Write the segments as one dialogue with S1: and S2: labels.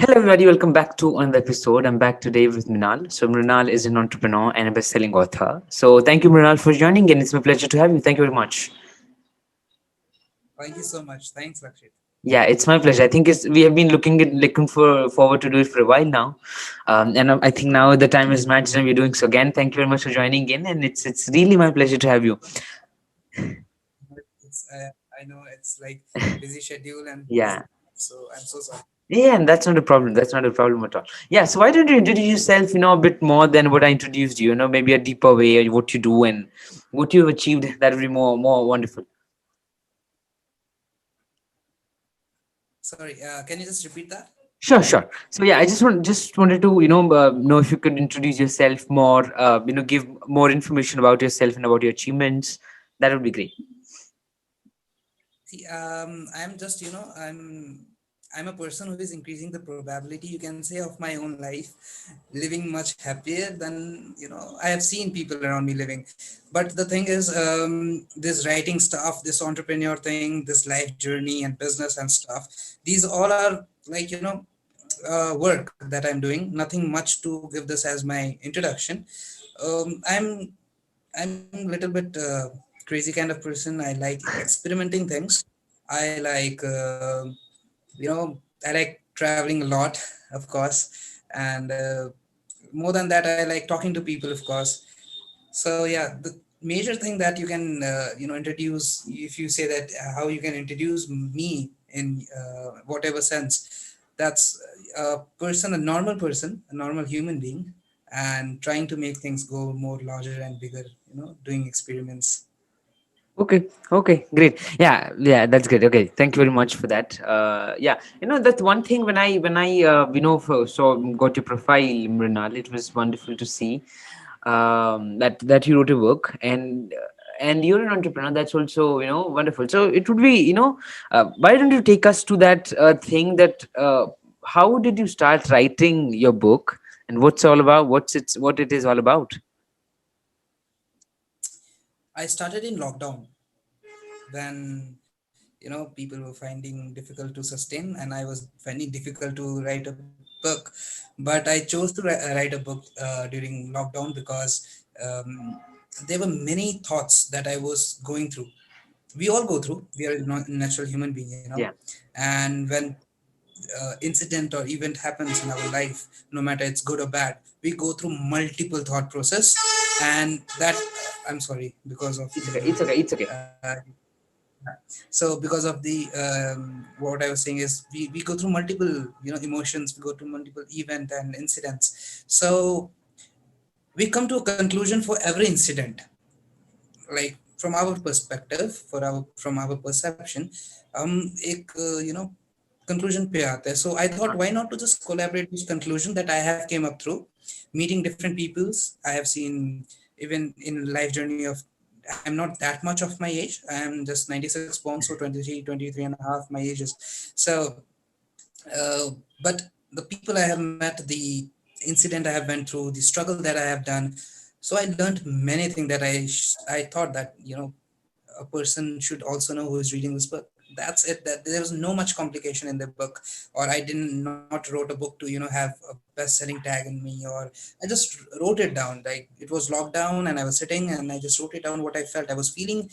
S1: Hello, everybody. Welcome back to another episode. I'm back today with Mrinal. So, Mrinal is an entrepreneur and a best-selling author. So, thank you, Mrinal, for joining, and it's my pleasure to have you. Thank you very much.
S2: Thank you so much. Thanks, Lakshit.
S1: Yeah, it's my pleasure. I think we have been looking forward to do it for a while now, and I think now the time is matched, and we're doing so again. Thank you very much for joining in, and it's really my pleasure to have you.
S2: I know it's like busy schedule and busy,
S1: Yeah.
S2: so I'm so sorry.
S1: Yeah, and that's not a problem. That's not a problem at all. Yeah, so why don't you introduce yourself, a bit more than what I introduced you, maybe a deeper way, what you do and what you've achieved. That would be more wonderful.
S2: Sorry, can you just repeat that?
S1: Sure, sure. So yeah, I just wanted to, know if you could introduce yourself more, give more information about yourself and about your achievements. That would be great.
S2: See, I'm just, I'm a person who is increasing the probability, you can say, of my own life, living much happier than, I have seen people around me living. But the thing is, this writing stuff, this entrepreneur thing, this life journey and business and stuff, these all are like, work that I'm doing. Nothing much to give this as my introduction. Um, I'm I'm a little bit crazy kind of person. I like experimenting things. I like I like traveling a lot, of course, and more than that, I like talking to people, of course. So yeah, the major thing that you can introduce, if you say that how you can introduce me in whatever sense, that's a person, a normal person, a normal human being, and trying to make things go more larger and bigger, doing experiments.
S1: Okay, okay, great. Yeah, that's great. Okay, thank you very much for that. Yeah, that's one thing when I got your profile, Mrinal. It was wonderful to see that you wrote a book and you're an entrepreneur. That's also wonderful. So it would be why don't you take us to that thing that how did you start writing your book and what's all about? What it is all about?
S2: I started in lockdown when people were finding difficult to sustain, and I was finding difficult to write a book. But I chose to write a book during lockdown because there were many thoughts that I was going through. We all go through. We are not natural human being,
S1: Yeah.
S2: and when incident or event happens in our life, no matter it's good or bad, we go through multiple thought process, and that I'm sorry because of
S1: It's okay.
S2: the
S1: It's okay. It's okay.
S2: so because of the what I was saying is we go through multiple emotions, we go through multiple event and incidents. So we come to a conclusion for every incident, like from our perspective, from our perception, एक conclusion पे आता है. So I thought, why not to just collaborate this conclusion that I have came up through meeting different peoples. I have seen, even in life journey of, I'm not that much of my age. I am just 96 born, so 23 and a half my age is. So but the people I have met, the incident I have went through, the struggle that I have done, so I learned many things that I thought that a person should also know who is reading this book. That's it. That there was no much complication in the book, or I didn't not wrote a book to have a best-selling tag in me, or I just wrote it down. Like it was lockdown, and I was sitting, and I just wrote it down what I felt, I was feeling,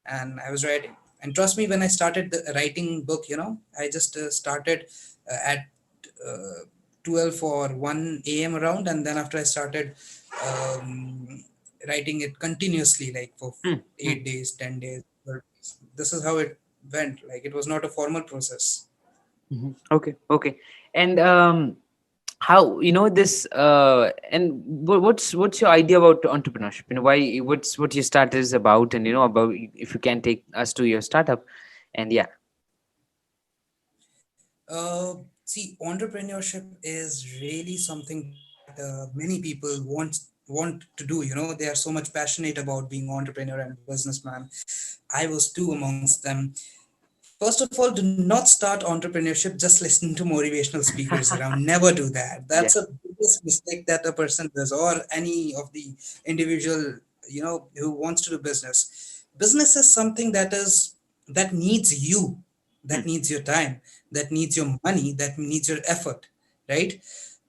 S2: and I was writing. And trust me, when I started the writing book, I just started at 12 or 1 a.m. around, and then after I started writing it continuously, like for
S1: Hmm, hmm.
S2: 8 days, 10 days, 12 days. This is how it went. Like it was not a formal process.
S1: Mhm. Okay, okay. And how this and what's your idea about entrepreneurship? Why what your startup is about, and about if you can take us to your startup, and yeah.
S2: See, entrepreneurship is really something that many people want to do. They are so much passionate about being entrepreneur and businessman. I was too amongst them. First of all, do not start entrepreneurship just listening to motivational speakers around. Never do that. That's
S1: Yeah.
S2: a biggest mistake that a person does, or any of the individual, who wants to do business. Business is something that needs you,
S1: Hmm.
S2: that needs your time, that needs your money, that needs your effort. right?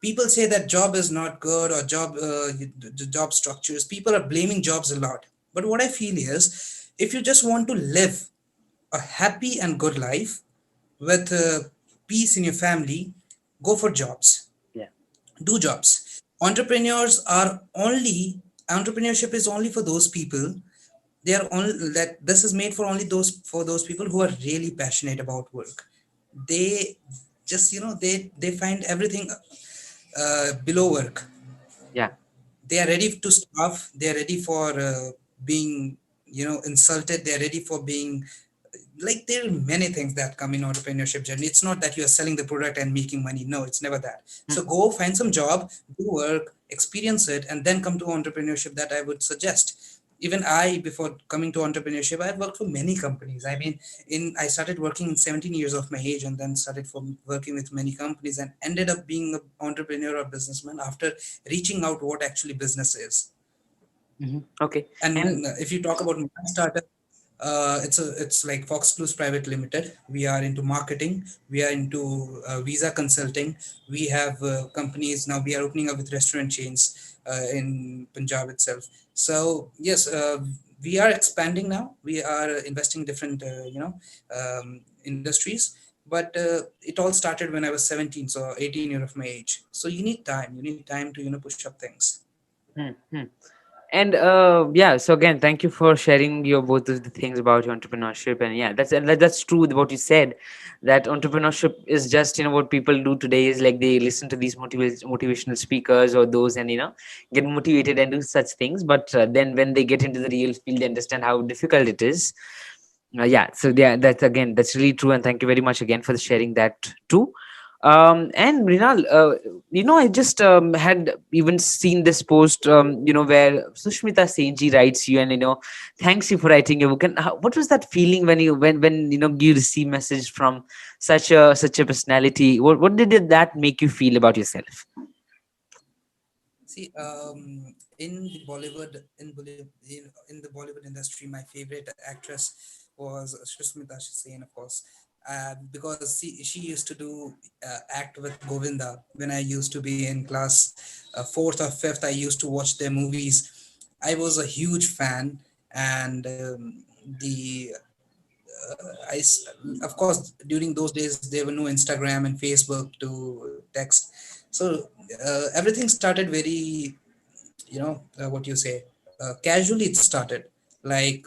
S2: People say that job is not good, or job structures, people are blaming jobs a lot. But what I feel is, if you just want to live a happy and good life with peace in your family, go for jobs,
S1: Yeah.
S2: do jobs. Entrepreneurs are only Entrepreneurship is only for those people. They are only that This is made for only those people who are really passionate about work. They just, they find everything below work.
S1: Yeah.
S2: They are ready to starve. They are ready for being, insulted. They are ready for being, like, there are many things that come in entrepreneurship journey. It's not that you are selling the product and making money. No, it's never that. So
S1: Hmm.
S2: go find some job, do work, experience it, and then come to entrepreneurship. That I would suggest. Even I, before coming to entrepreneurship, I've worked for many companies. I mean, in I started working in 17 years of my age, and then started working with many companies, and ended up being an entrepreneur or businessman after reaching out what actually business is.
S1: Okay. And
S2: And if you talk about my startup, it's like Foxclues Private Limited. We are into marketing. We are into visa consulting. We have companies now. We are opening up with restaurant chains in Punjab itself. So yes, we are expanding now. We are investing different, industries. But it all started when I was 17, so 18 year of my age. So you need time. You need time to push up things.
S1: hmm, hmm. And yeah, so again, thank you for sharing your both of the things about your entrepreneurship. And yeah, that's true what you said, that entrepreneurship is just, what people do today is like they listen to these motivational speakers or those, and get motivated and do such things. But then when they get into the real field, they understand how difficult it is. Yeah, so yeah, that's really true, and thank you very much again for sharing that too. And Rinal, I just had even seen this post, where Sushmita Senji writes you and thanks you for writing your book. And what was that feeling when you receive message from such a personality? What did that make you feel about yourself?
S2: See, in the Bollywood industry, my favorite actress was Sushmita Sen, of course, because she used to do act with Govinda when I used to be in class fourth or fifth. I used to watch their movies. I was a huge fan, and the of course, during those days there were no Instagram and Facebook to text. So everything started very, what you say, casually. It started like,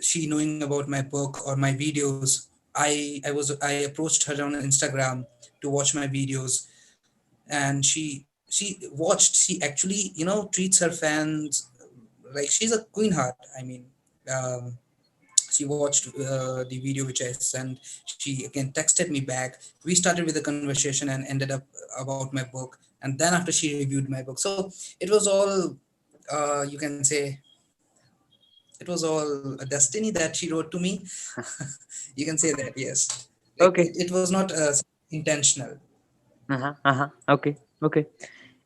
S2: she knowing about my book or my videos. I approached her on Instagram to watch my videos, and she watched. She actually, treats her fans like she's a queen heart. I mean, um, she watched the video which I sent. She again texted me back. We started with a conversation and ended up about my book. And then after, she reviewed my book. So it was all, you can say, it was all a destiny that she wrote to me. You can say that, yes. Like,
S1: Okay.
S2: it was not intentional.
S1: Uh-huh, uh-huh. Okay, okay.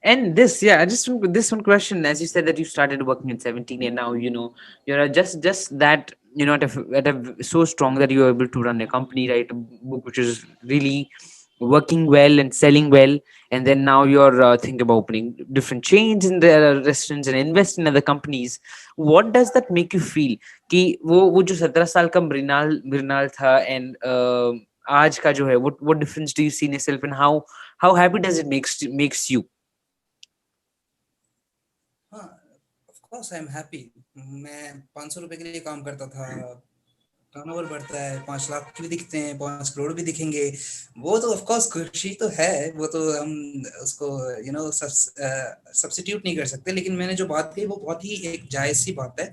S1: And this, yeah, I just this one question, as you said that you started working at 17, and now you're just that so strong that you're able to run a company, write a book which is really working well and selling well, and then now you're thinking about opening different chains in the restaurants and invest in other companies. What does that make you feel? कि वो जो 17 साल का मृणाल था, and आज का जो है, what difference do you see in yourself, and how happy does it makes you?
S2: हाँ, of course I am happy. मैं 500 रुपए के लिए काम करता था. टर्नओवर बढ़ता है, 5 लाख भी दिखते हैं, 5 करोड़ भी दिखेंगे. वो तो ऑफ कोर्स खुशी तो है. वो तो हम उसको, सब्स्टिट्यूट नहीं कर सकते. लेकिन मैंने जो बात कही वो बहुत ही एक जायज सी बात है,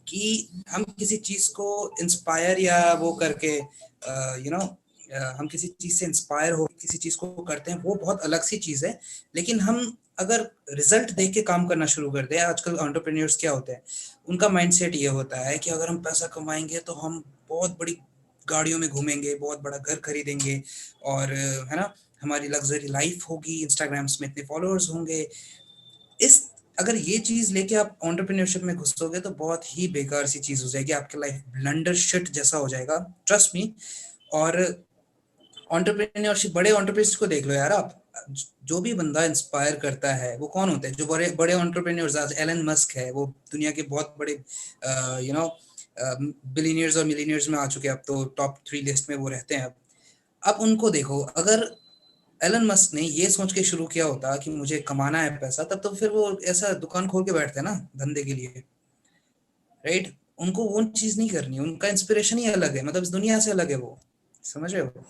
S2: कि हम किसी चीज को इंस्पायर या वो करके, हम किसी चीज से इंस्पायर हो किसी चीज को करते हैं, वो बहुत अलग सी चीज है. लेकिन हम अगर रिजल्ट देख के काम करना शुरू कर दें, आजकल एंटरप्रेन्योर्स क्या होते हैं, उनका माइंडसेट ये होता है कि अगर हम पैसा कमाएंगे तो हम बहुत बड़ी गाड़ियों में घूमेंगे, बहुत बड़ा घर खरीदेंगे, और है ना, हमारी लग्जरी लाइफ होगी, इंस्टाग्राम्स में इतने फॉलोअर्स होंगे. इस अगर ये चीज लेके आप एंटरप्रेन्योरशिप में घुसोगे तो बहुत ही बेकार सी चीज हो जाएगी. आपकी लाइफ ब्लंडर शिट जैसा हो जाएगा, ट्रस्ट मी. और एंटरप्रेन्योरशिप, बड़े एंटरप्रेन्योर्स को देख लो यार आप. जो भी बंदा इंस्पायर करता है वो कौन होते हैं, जो बड़े बड़े एंटरप्रेन्योर्स, आज एलन मस्क है, वो दुनिया के बहुत बड़े यू नो बिलियनियर्स और मिलियनियर्स में आ चुके हैं, अब तो टॉप 3 लिस्ट में वो रहते हैं। अब उनको देखो, अगर एलन मस्क ने ये सोच के शुरू किया होता कि मुझे कमाना है पैसा, तब तो फिर वो ऐसा दुकान खोल के बैठते ना धंधे के लिए, राइट। उनको वो चीज नहीं करनी, उनका इंस्पिरेशन ही अलग है, मतलब इस दुनिया से अलग है वो, समझ रहे हो।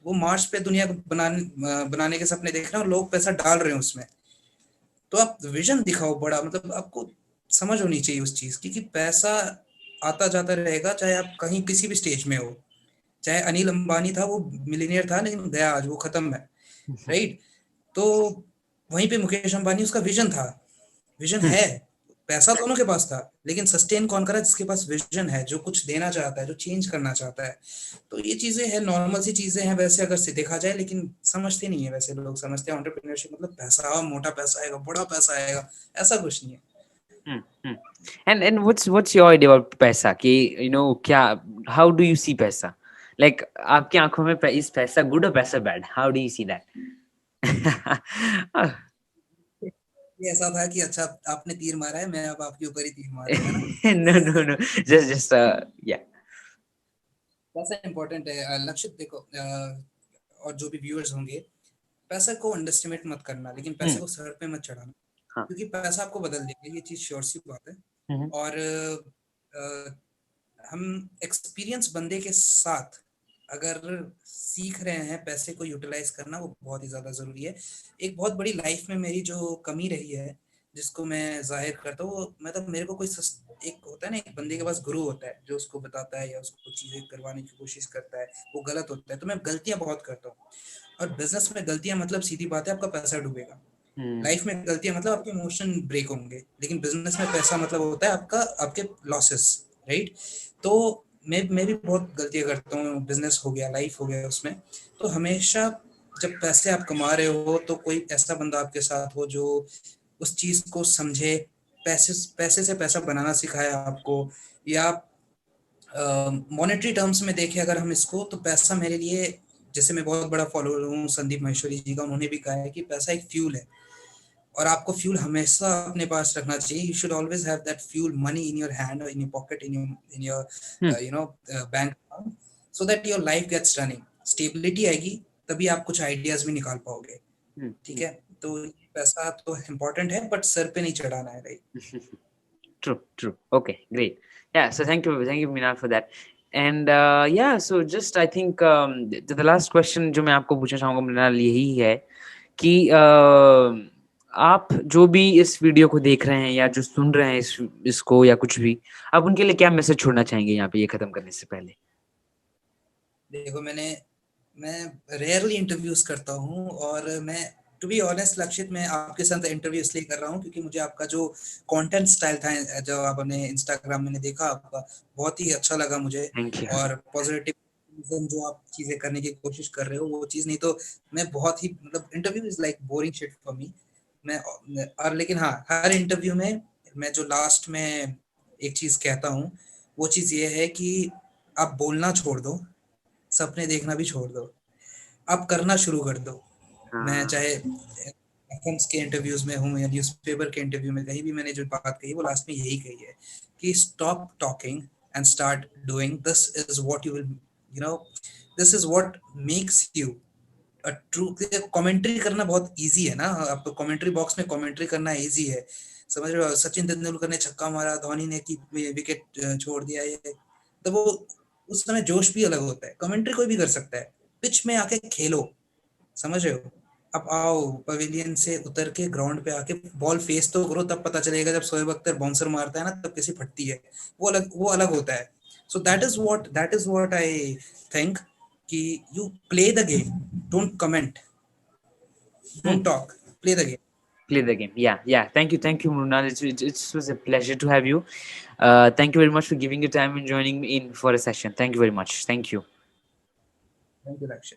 S2: वो मार्स पे दुनिया को बनाने के सपने देख रहे हैं और लोग पैसा डाल रहे हैं उसमें। तो आप विजन दिखाओ बड़ा, मतलब आपको समझ होनी चाहिए उस चीज की कि पैसा आता जाता रहेगा, चाहे आप कहीं किसी भी स्टेज में हो। चाहे अनिल अंबानी था, वो मिलीनियर था लेकिन गया, आज वो खत्म है, राइट। तो वहीं पे मुकेश अंबानी, उसका विजन था, विजन है। पैसा दोनों के पास था, लेकिन सस्टेन कौन करा, जिसके पास विजन है, जो कुछ देना चाहता है, जो चेंज करना चाहता है। तो ये चीजें हैं, नॉर्मल सी चीजें हैं वैसे अगर से देखा जाए, लेकिन समझते नहीं है वैसे। लोग समझते हैं एंटरप्रेन्योरशिप मतलब पैसा, मोटा पैसा आएगा, बड़ा पैसा आएगा, ऐसा कुछ नहीं है।
S1: Hmm, hmm. And what's your idea about पैसा कि क्या, how do you see पैसा, like आपकी आंखों में इस पैसा good or पैसा bad, how do you see that?
S2: ये ऐसा था कि अच्छा आपने तीर मारा है, मैं अब आपके ऊपर ही तीर मारूंगा, है ना।
S1: No, just yeah.
S2: पैसा इंपॉर्टेंट है, लक्षित देखो, और जो भी व्यूअर्स होंगे, पैसे को अंडरस्टिमेट मत करना, लेकिन पैसे
S1: Hmm.
S2: को सर पे मत चढ़ाना,
S1: हाँ.
S2: क्योंकि पैसा आपको बदल देगा, ये चीज श्योर सी बात है।
S1: Mhm.
S2: और हम एक्सपीरियंस बंदे के साथ अगर सीख रहे हैं पैसे को यूटिलाइज करना, वो बहुत ही ज्यादा जरूरी है। एक बहुत बड़ी लाइफ में मेरी जो कमी रही है, जिसको मैं जाहिर करता हूँ, मतलब मेरे को कोई एक होता है ना, एक बंदे के पास गुरु होता है जो उसको बताता है या उसको चीजें करवाने की कोशिश करता है, वो गलत होता है, तो मैं गलतियां बहुत करता हूँ। और बिजनेस में गलतियां मतलब सीधी बात है, आपका पैसा डूबेगा।
S1: Hmm.
S2: लाइफ में गलतियां मतलब आपके इमोशन ब्रेक होंगे, लेकिन बिजनेस में पैसा मतलब होता है आपका, आपके लॉसेस, राइट। तो मैं भी बहुत गलतियां करता हूँ, बिजनेस हो गया, लाइफ हो गया उसमें। तो हमेशा जब पैसे आप कमा रहे हो, तो कोई ऐसा बंदा आपके साथ हो जो उस चीज को समझे, पैसे पैसे से पैसा बनाना सिखाया आपको। या मॉनेटरी टर्म्स में देखें अगर हम इसको, तो पैसा मेरे लिए, जैसे मैं बहुत बड़ा फॉलोअर हूँ संदीप महेश्वरी जी का, उन्होंने भी कहा है कि पैसा एक फ्यूल है, और आपको फ्यूल हमेशा अपने पास रखना चाहिए। You should always have that fuel money in your hand, in your pocket, in
S1: Hmm.
S2: Your bank account, so that your life gets running. Stability आएगी तभी आप कुछ आइडियाज भी निकाल पाओगे,
S1: Hmm.
S2: ठीक है। तो पैसा तो इम्पोर्टेंट है, बट सर पे नहीं चढ़ाना है, right.
S1: True. Okay, great. Yeah, so thank you, Meenal, for that. And yeah, so just I think the last question जो मैं आपको पूछना चाहूंगा मृणाल, यही है कि आप जो भी इस वीडियो को देख रहे हैं या जो सुन रहे हैं इसको या कुछ भी, आप उनके लिए क्या मैसेज छोड़ना चाहेंगे यहाँ पे ये खत्म करने से पहले?
S2: देखो, मैं रेयरली इंटरव्यूज करता हूँ, और मैं टू बी ऑनेस्ट लक्षित, मैं आपके साथ इंटरव्यू इसलिए कर रहा हूँ क्योंकि मुझे आपका जो कंटेंट स्टाइल था, जो आपने इंस्टाग्राम मैंने देखा आपका, बहुत ही अच्छा लगा मुझे।
S1: Thank you.
S2: और पॉजिटिव जो आप चीजें करने की कोशिश कर रहे हो, वो चीज नहीं तो मैं बहुत ही, मतलब interview is like boring shit for me. मैं और लेकिन हाँ, हर इंटरव्यू में मैं जो लास्ट में एक चीज कहता हूँ, वो चीज ये है कि आप बोलना छोड़ दो, सपने देखना भी छोड़ दो, आप करना शुरू कर दो। मैं
S1: हाँ.
S2: चाहे एफएम्स के इंटरव्यूज में हूँ या न्यूज़पेपर के इंटरव्यू में, कहीं भी मैंने जो बात कही वो लास्ट में यही कही है कि stop talking and start doing, this is what you will, you know, this is what makes you a true. Commentary करना बहुत इजी है ना, आपको कमेंट्री बॉक्स में कमेंट्री करना इजी है, समझ रहे हो। सचिन तेंदुलकर ने छक्का मारा, धोनी ने की विकेट छोड़ दिया, ये तो वो उस समय जोश भी अलग होता है, कमेंट्री कोई भी कर सकता है। पिच में आके खेलो, समझ रहे हो। अब आओ पवेलियन से उतर के ग्राउंड पे आके बॉल फेस तो करो, तब पता चलेगा जब शोएब अख्तर बाउंसर मारता है ना, तब कैसी फटती है, वो अलग होता है। So that is what I think, कि you play the game, don't comment,
S1: Hmm.
S2: Don't talk, play the game.
S1: Play the game. Yeah. Thank you, Mrunal. It was a pleasure to have you. Thank you very much for giving your time and joining me in for a session. Thank you very much. Thank you.
S2: Thank you लक्ष्य।